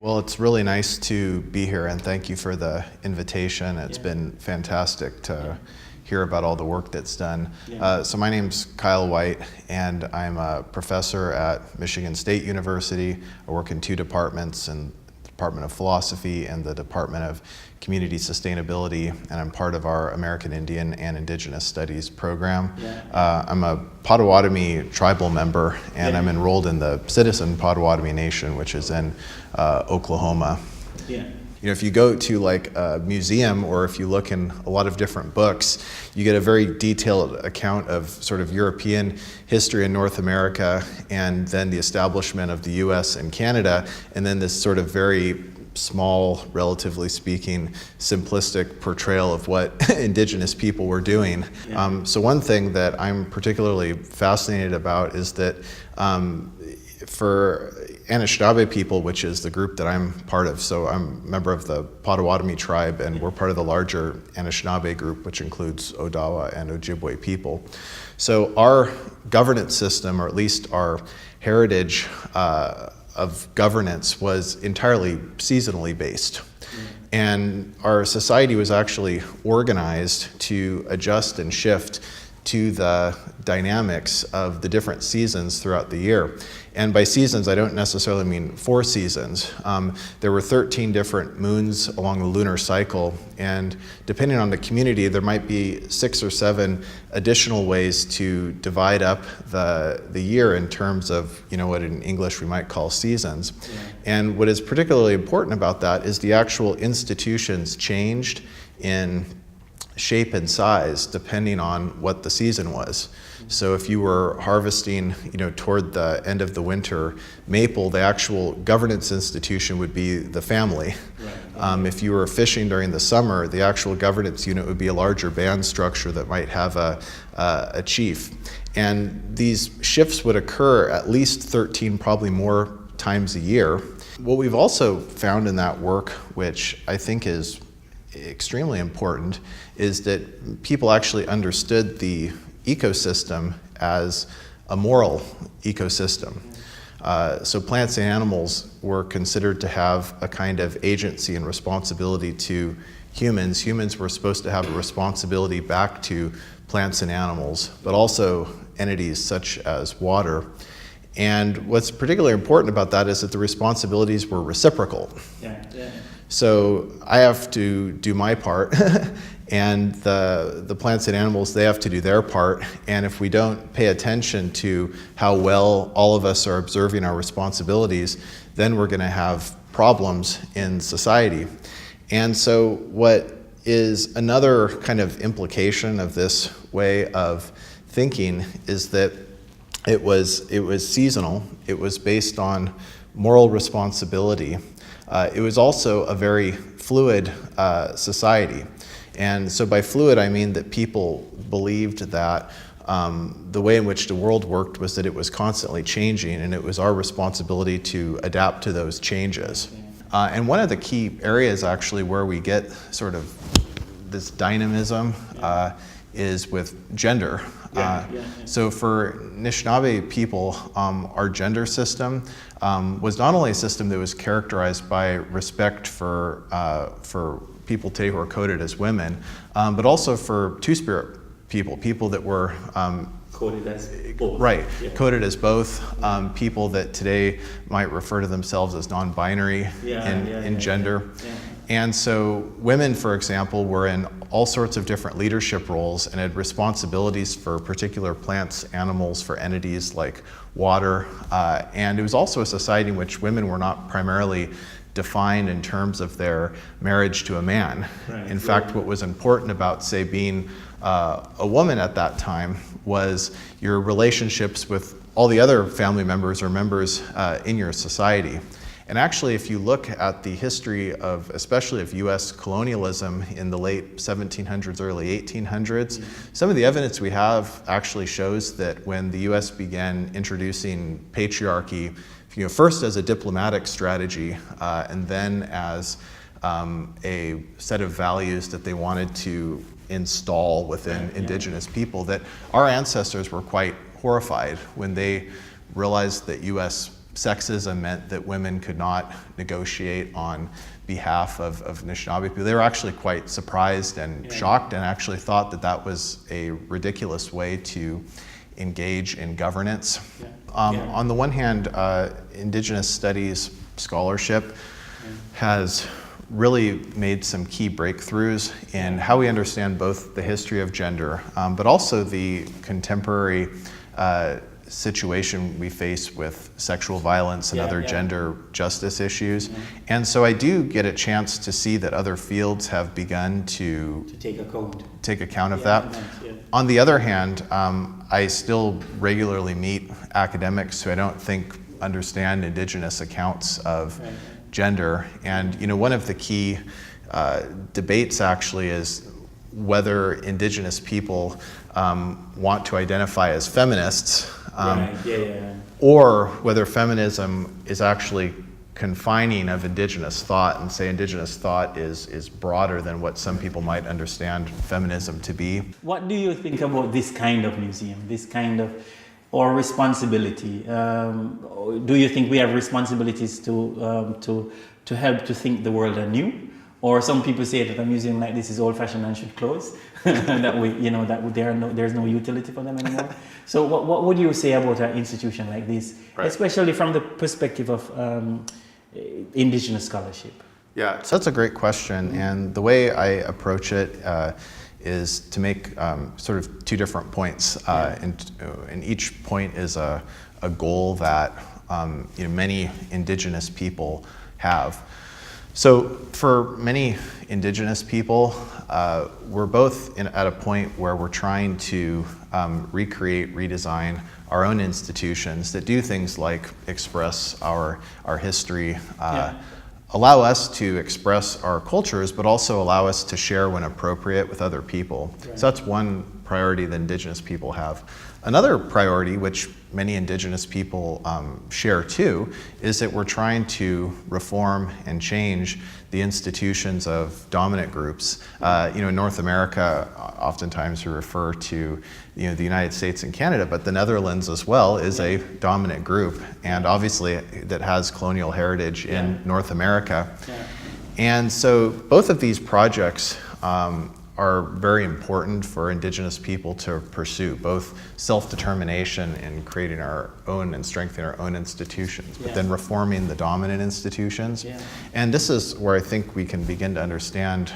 Well, it's really nice to be here, and thank you for the invitation. It's been fantastic to hear about all the work that's done. So my name's Kyle Whyte, and I'm a professor at Michigan State University. I work in two departments, in the Department of Philosophy and the Department of Community Sustainability, and I'm part of our American Indian and Indigenous Studies program. I'm a Potawatomi tribal member, and I'm enrolled in the Citizen Potawatomi Nation, which is in Oklahoma. You know, if you go to like a museum or if you look in a lot of different books, you get a very detailed account of sort of European history in North America, and then the establishment of the US and Canada, and then this sort of very small, relatively speaking, simplistic portrayal of what indigenous people were doing. So one thing that I'm particularly fascinated about is that for Anishinaabe people, which is the group that I'm part of, so I'm a member of the Potawatomi tribe, and we're part of the larger Anishinaabe group, which includes Odawa and Ojibwe people. So our governance system, or at least our heritage of governance, was entirely seasonally based. And our society was actually organized to adjust and shift to the dynamics of the different seasons throughout the year. And by seasons, I don't necessarily mean 4 seasons. There were 13 different moons along the lunar cycle, and depending on the community, there might be 6 or 7 additional ways to divide up the year in terms of, you know, what in English we might call seasons. And what is particularly important about that is the actual institutions changed in shape and size depending on what the season was. So if you were harvesting, you know, toward the end of the winter maple, the actual governance institution would be the family. If you were fishing during the summer, the actual governance unit would be a larger band structure that might have a chief. And these shifts would occur at least 13, probably more times a year. What we've also found in that work, which I think is extremely important, is that people actually understood the ecosystem as a moral ecosystem. So plants and animals were considered to have a kind of agency and responsibility to humans. Humans were supposed to have a responsibility back to plants and animals, but also entities such as water. And what's particularly important about that is that the responsibilities were reciprocal. So I have to do my part, and the plants and animals, they have to do their part. And if we don't pay attention to how well all of us are observing our responsibilities, then we're going to have problems in society. And so what is another kind of implication of this way of thinking is that it was seasonal. It was based on moral responsibility. It was also a very fluid society. And so by fluid, I mean that people believed that the way in which the world worked was that it was constantly changing, and it was our responsibility to adapt to those changes. And one of the key areas actually where we get sort of this dynamism is with gender. So for Anishinaabe people, our gender system was not only a system that was characterized by respect for people today who are coded as women, but also for Two-Spirit people that were coded as both. Coded as both, people that today might refer to themselves as non-binary in gender. And so women, for example, were in all sorts of different leadership roles and had responsibilities for particular plants, animals, for entities like water. And it was also a society in which women were not primarily defined in terms of their marriage to a man. In fact, what was important about, say, being a woman at that time was your relationships with all the other family members or members in your society. And actually, if you look at the history of, especially of US colonialism in the late 1700s, early 1800s, some of the evidence we have actually shows that when the US began introducing patriarchy, you know, first as a diplomatic strategy, and then as a set of values that they wanted to install within indigenous people, that our ancestors were quite horrified when they realized that US sexism meant that women could not negotiate on behalf of Anishinaabe people. They were actually quite surprised and shocked, and actually thought that that was a ridiculous way to engage in governance. On the one hand, Indigenous studies scholarship has really made some key breakthroughs in how we understand both the history of gender, but also the contemporary situation we face with sexual violence and other gender justice issues. And so I do get a chance to see that other fields have begun to take account of that. On the other hand, I still regularly meet academics who I don't think understand Indigenous accounts of gender. And one of the key debates actually is whether Indigenous people want to identify as feminists, or whether feminism is actually confining of Indigenous thought, and say Indigenous thought is broader than what some people might understand feminism to be. What do you think about this kind of museum, this kind of, or responsibility? Do you think we have responsibilities to help to think the world anew? Or some people say that a museum like this is old-fashioned and should close, that there's no utility for them anymore. So what would you say about an institution like this, especially from the perspective of Indigenous scholarship? Yeah, so that's a great question, and the way I approach it is to make sort of two different points, and each point is a goal that many Indigenous people have. So for many Indigenous people, we're both at a point where we're trying to recreate, redesign our own institutions that do things like express our history, allow us to express our cultures, but also allow us to share when appropriate with other people. So that's one priority that Indigenous people have. Another priority, which many Indigenous people share too, is that we're trying to reform and change the institutions of dominant groups. In North America, oftentimes we refer to the United States and Canada, but the Netherlands as well is a dominant group, and obviously that has colonial heritage in North America. And so both of these projects are very important for Indigenous people to pursue, both self-determination in creating our own and strengthening our own institutions, but then reforming the dominant institutions. And this is where I think we can begin to understand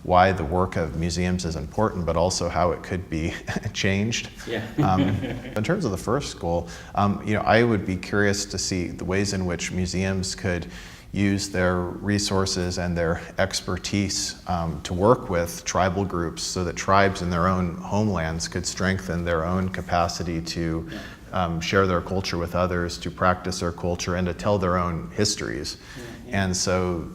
why the work of museums is important, but also how it could be changed. In terms of the first goal, I would be curious to see the ways in which museums could use their resources and their expertise to work with tribal groups so that tribes in their own homelands could strengthen their own capacity to share their culture with others, to practice their culture, and to tell their own histories. And so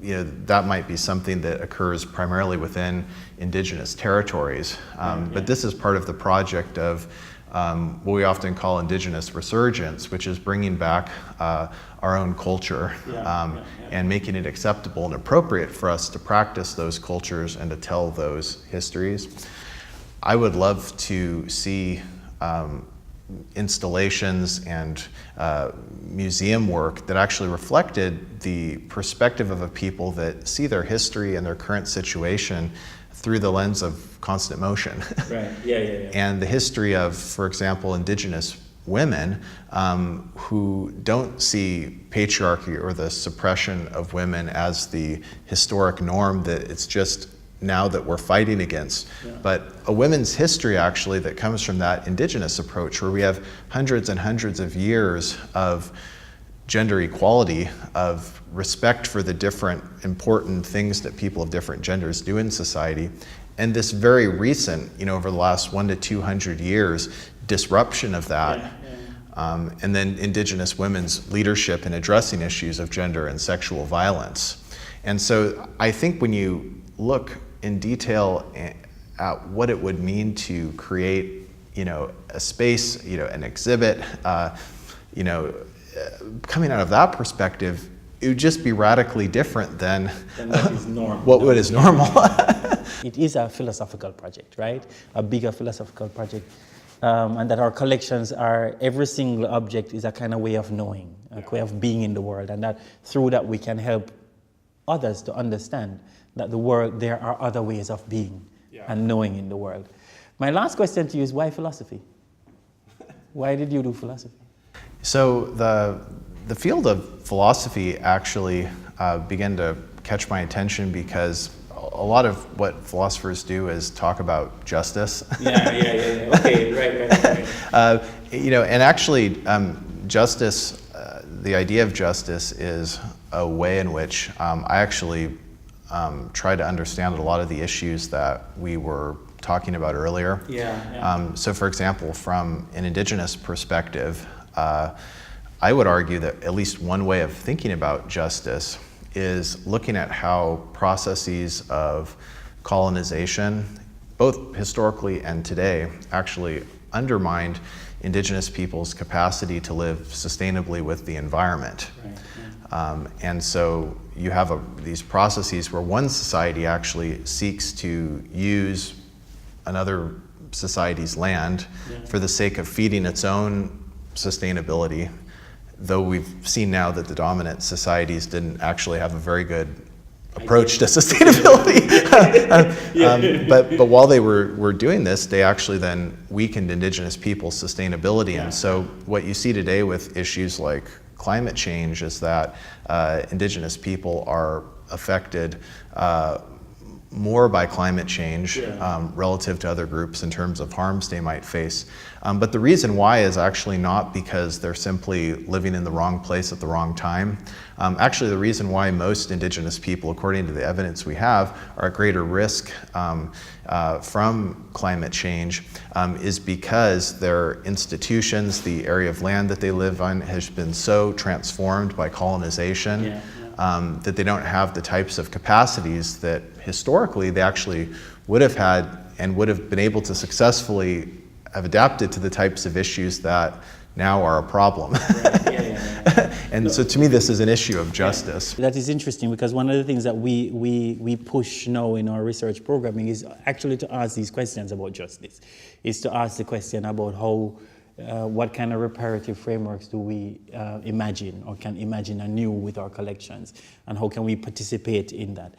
that might be something that occurs primarily within Indigenous territories. But this is part of the project of what we often call Indigenous Resurgence, which is bringing back our own culture and making it acceptable and appropriate for us to practice those cultures and to tell those histories. I would love to see installations and museum work that actually reflected the perspective of a people that see their history and their current situation through the lens of constant motion. And the history of, for example, Indigenous women who don't see patriarchy or the suppression of women as the historic norm that it's just now that we're fighting against, but a women's history actually that comes from that Indigenous approach, where we have hundreds and hundreds of years of gender equality, of respect for the different important things that people of different genders do in society, and this very recent, over the last 100 to 200 years, disruption of that, and then Indigenous women's leadership in addressing issues of gender and sexual violence. And so I think when you look in detail at what it would mean to create, a space, an exhibit, coming out of that perspective, it would just be radically different than what is normal. What is normal. It is a philosophical project, right? A bigger philosophical project. and that our collections are, every single object is a kind of way of knowing, a way of being in the world, and that through that we can help others to understand that the world, there are other ways of being and knowing in the world. My last question to you is, why philosophy? Why did you do philosophy? So the field of philosophy actually began to catch my attention because a lot of what philosophers do is talk about justice. Yeah. Okay, right. And actually, justice, the idea of justice is a way in which I actually try to understand a lot of the issues that we were talking about earlier. So for example, from an indigenous perspective, I would argue that at least one way of thinking about justice is looking at how processes of colonization, both historically and today, actually undermined indigenous people's capacity to live sustainably with the environment. And so you have these processes where one society actually seeks to use another society's land for the sake of feeding its own sustainability, though we've seen now that the dominant societies didn't actually have a very good approach to sustainability. But while they were doing this, they actually then weakened indigenous people's sustainability. And so what you see today with issues like climate change is that indigenous people are affected more by climate change relative to other groups in terms of harms they might face. But the reason why is actually not because they're simply living in the wrong place at the wrong time. Actually, the reason why most indigenous people, according to the evidence we have, are at greater risk from climate change is because their institutions, the area of land that they live on, has been so transformed by colonization that they don't have the types of capacities that historically they actually would have had and would have been able to successfully have adapted to the types of issues that now are a problem. And so to me, this is an issue of justice. That is interesting because one of the things that we push now in our research programming is actually to ask these questions about justice, is to ask the question about how what kind of reparative frameworks do we imagine or can imagine anew with our collections, and how can we participate in that?